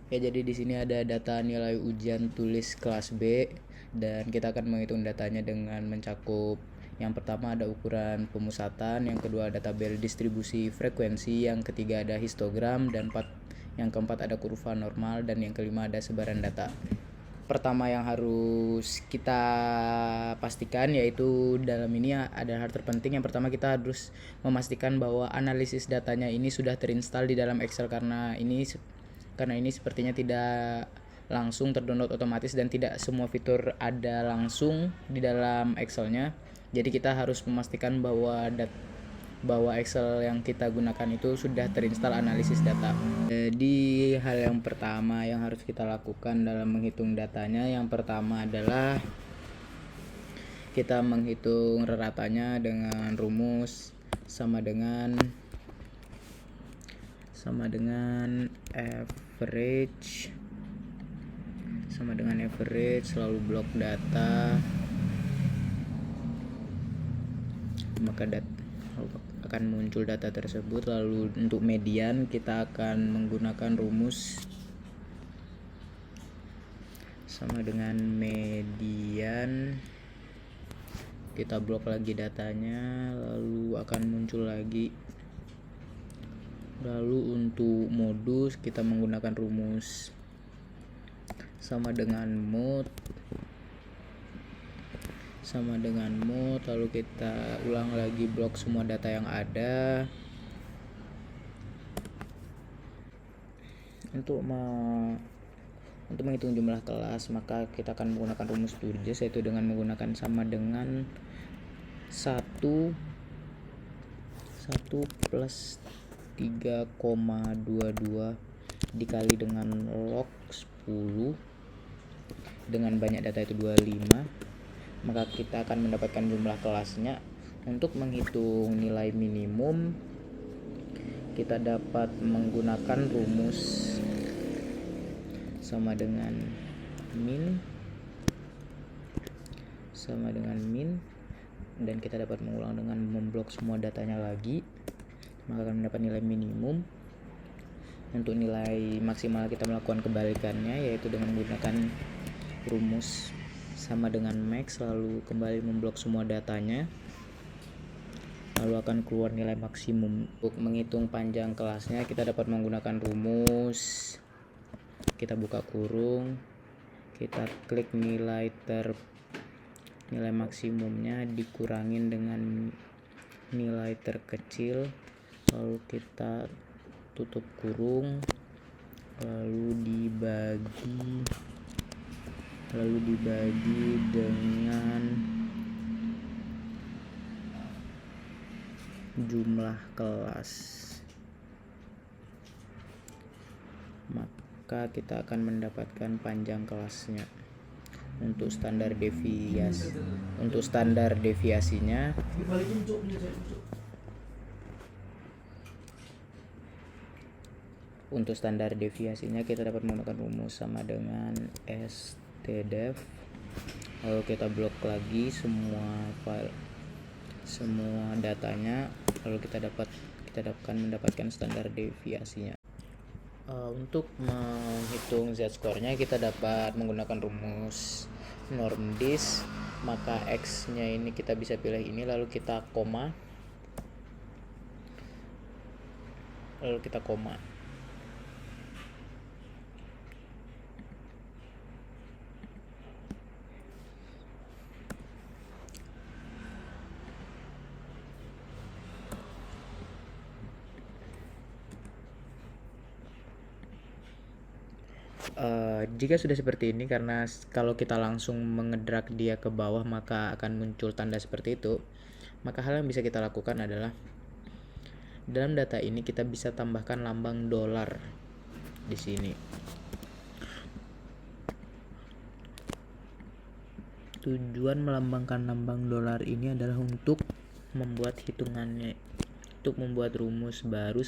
Ya, jadi di sini ada data nilai ujian tulis kelas B dan kita akan menghitung datanya dengan mencakup yang pertama ada ukuran pemusatan, yang kedua ada tabel distribusi frekuensi, yang ketiga ada histogram, dan yang keempat ada kurva normal, dan yang kelima ada sebaran data. Pertama yang harus kita pastikan yaitu dalam ini ada hal terpenting. Yang pertama kita harus memastikan bahwa analisis datanya ini sudah terinstall di dalam Excel karena ini sepertinya tidak langsung terdownload otomatis dan tidak semua fitur ada langsung di dalam Excelnya. Jadi kita harus memastikan bahwa Excel yang kita gunakan itu sudah terinstall analisis data. Jadi hal yang pertama yang harus kita lakukan dalam menghitung datanya, yang pertama adalah kita menghitung reratanya dengan rumus sama dengan average selalu blok data, maka akan muncul data tersebut. Lalu untuk median kita akan menggunakan rumus sama dengan median, kita blok lagi datanya, lalu akan muncul lagi. Lalu untuk modus kita menggunakan rumus sama dengan mode, lalu kita ulang lagi blok semua data yang ada. Untuk menghitung jumlah kelas, maka kita akan menggunakan rumus Sturges, yaitu dengan menggunakan sama dengan 1 plus 3,22 dikali dengan log 10 dengan banyak data itu 25, maka kita akan mendapatkan jumlah kelasnya. Untuk menghitung nilai minimum kita dapat menggunakan rumus sama dengan min dan kita dapat mengulang dengan memblok semua datanya lagi, maka akan mendapat nilai minimum. Untuk nilai maksimal kita melakukan kebalikannya, yaitu dengan menggunakan rumus sama dengan max, lalu kembali memblok semua datanya, lalu akan keluar nilai maksimum. Untuk menghitung panjang kelasnya kita dapat menggunakan rumus, kita buka kurung, kita klik nilai maksimumnya dikurangin dengan nilai terkecil, lalu kita tutup kurung, lalu dibagi dengan jumlah kelas, maka kita akan mendapatkan panjang kelasnya. Untuk standar deviasinya kita dapat menggunakan rumus sama dengan stdef, lalu kita blok lagi semua datanya, lalu kita akan mendapatkan standar deviasinya. Untuk menghitung z-score-nya kita dapat menggunakan rumus normdis, maka x-nya ini kita bisa pilih ini, lalu kita koma. Jika sudah seperti ini, karena kalau kita langsung mengedrag dia ke bawah maka akan muncul tanda seperti itu, maka hal yang bisa kita lakukan adalah dalam data ini kita bisa tambahkan lambang dolar di sini. Tujuan melambangkan lambang dolar ini adalah untuk membuat rumus baru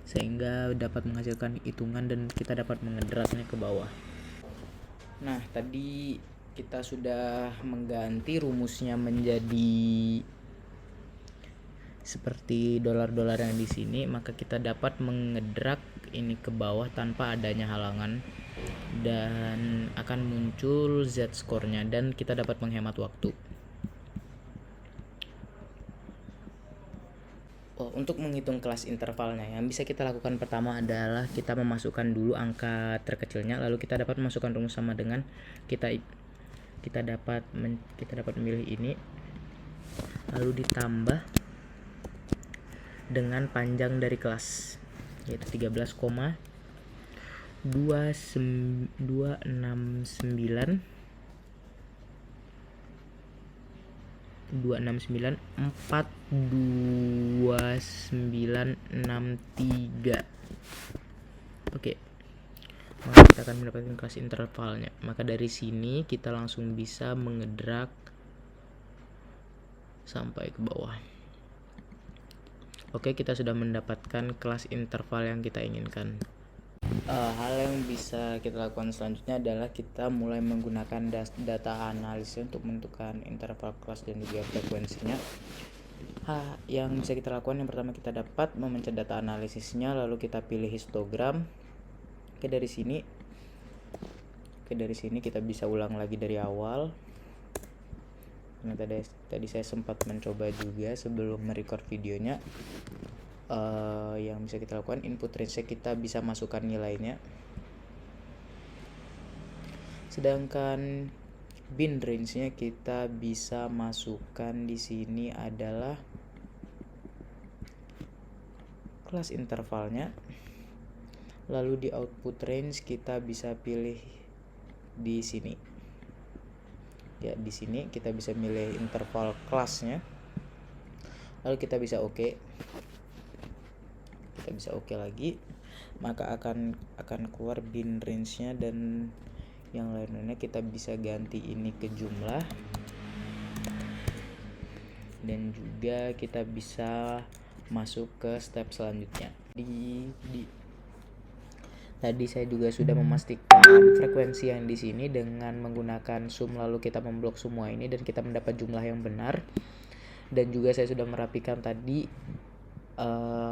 sehingga dapat menghasilkan hitungan dan kita dapat mengedragnya ke bawah. Nah, tadi kita sudah mengganti rumusnya menjadi seperti dolar-dolar yang di sini, maka kita dapat mengedrak ini ke bawah tanpa adanya halangan dan akan muncul Z score-nya dan kita dapat menghemat waktu. Untuk menghitung kelas intervalnya, yang bisa kita lakukan pertama adalah kita memasukkan dulu angka terkecilnya, lalu kita dapat memasukkan rumus sama dengan kita dapat memilih ini, lalu ditambah dengan panjang dari kelas, yaitu 13,269,42963. Oke, maka kita akan mendapatkan kelas intervalnya. Maka dari sini kita langsung bisa mengedrak sampai ke bawah. Oke, kita sudah mendapatkan kelas interval yang kita inginkan. Hal yang bisa kita lakukan selanjutnya adalah kita mulai menggunakan data analisis untuk menentukan interval kelas dan juga frekuensinya. Yang bisa kita lakukan, yang pertama kita dapat memencet data analisisnya, lalu kita pilih histogram. Dari sini kita bisa ulang lagi dari awal. Nah, tadi saya sempat mencoba juga sebelum merecord videonya. Yang bisa kita lakukan, input range kita bisa masukkan nilainya, sedangkan bin range-nya kita bisa masukkan di sini adalah kelas intervalnya. Lalu di output range kita bisa pilih di sini. Ya, di sini kita bisa milih interval kelasnya. Lalu kita bisa oke. Kita bisa oke lagi, maka akan keluar bin range-nya dan yang lainnya. Kita bisa ganti ini ke jumlah, dan juga kita bisa masuk ke step selanjutnya. Tadi saya juga sudah memastikan frekuensi yang di sini dengan menggunakan sum, lalu kita memblok semua ini dan kita mendapat jumlah yang benar. Dan juga saya sudah merapikan tadi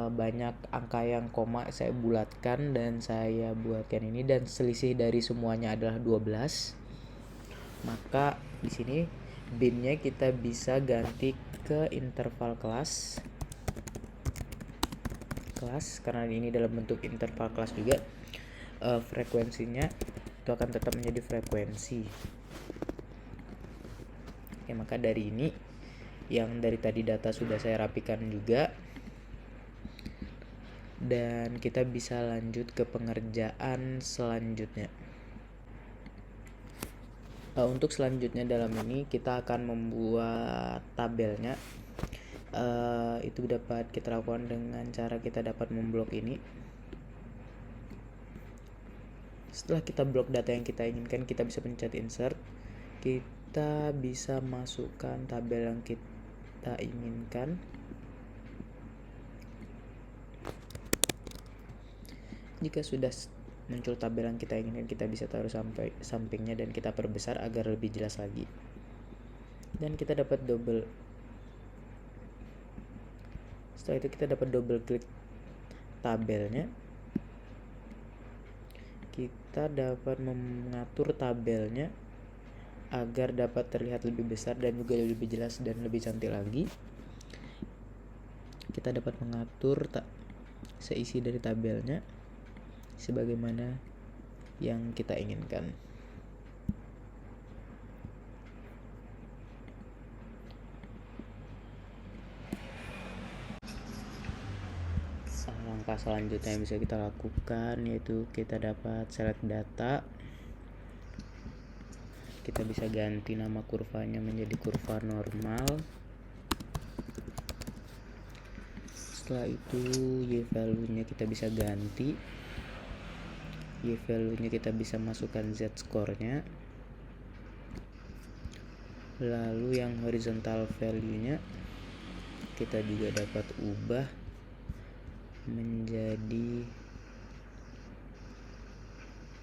banyak angka yang koma saya bulatkan dan saya buatkan ini, dan selisih dari semuanya adalah 12. Maka di sini binnya kita bisa ganti ke interval kelas karena ini dalam bentuk interval kelas juga. Frekuensinya itu akan tetap menjadi frekuensi. Oke, maka dari ini yang dari tadi data sudah saya rapikan juga, dan kita bisa lanjut ke pengerjaan selanjutnya. Untuk selanjutnya dalam ini kita akan membuat tabelnya. Itu dapat kita lakukan dengan cara kita dapat memblok ini. Setelah kita blok data yang kita inginkan, kita bisa pencet insert. Kita bisa masukkan tabel yang kita inginkan. Jika sudah muncul tabel yang kita inginkan, kita bisa taruh sampai sampingnya dan kita perbesar agar lebih jelas lagi. Dan kita dapat setelah itu kita dapat double klik tabelnya. Kita dapat mengatur tabelnya agar dapat terlihat lebih besar dan juga lebih jelas dan lebih cantik lagi. Kita dapat mengatur seisi dari tabelnya sebagaimana yang kita inginkan. Langkah selanjutnya yang bisa kita lakukan yaitu kita dapat select data. Kita bisa ganti nama kurvanya menjadi kurva normal. Setelah itu Y value-nya kita bisa ganti. Y value-nya kita bisa masukkan Z score-nya. Lalu yang horizontal value-nya kita juga dapat ubah menjadi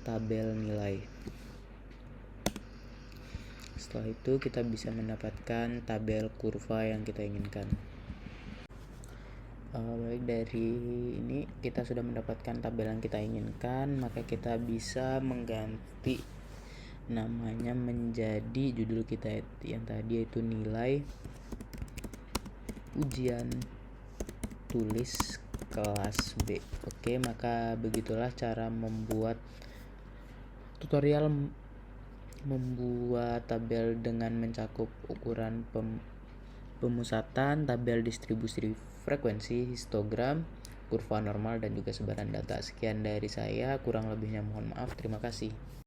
tabel nilai. Setelah itu kita bisa mendapatkan tabel kurva yang kita inginkan. Baik, dari ini kita sudah mendapatkan tabel yang kita inginkan, maka kita bisa mengganti namanya menjadi judul kita yang tadi, yaitu nilai ujian tulis kelas B. Oke, maka begitulah cara membuat tutorial membuat tabel dengan mencakup ukuran pemusatan, tabel distribusi frekuensi, histogram, kurva normal, dan juga sebaran data. Sekian dari saya, kurang lebihnya mohon maaf. Terima kasih.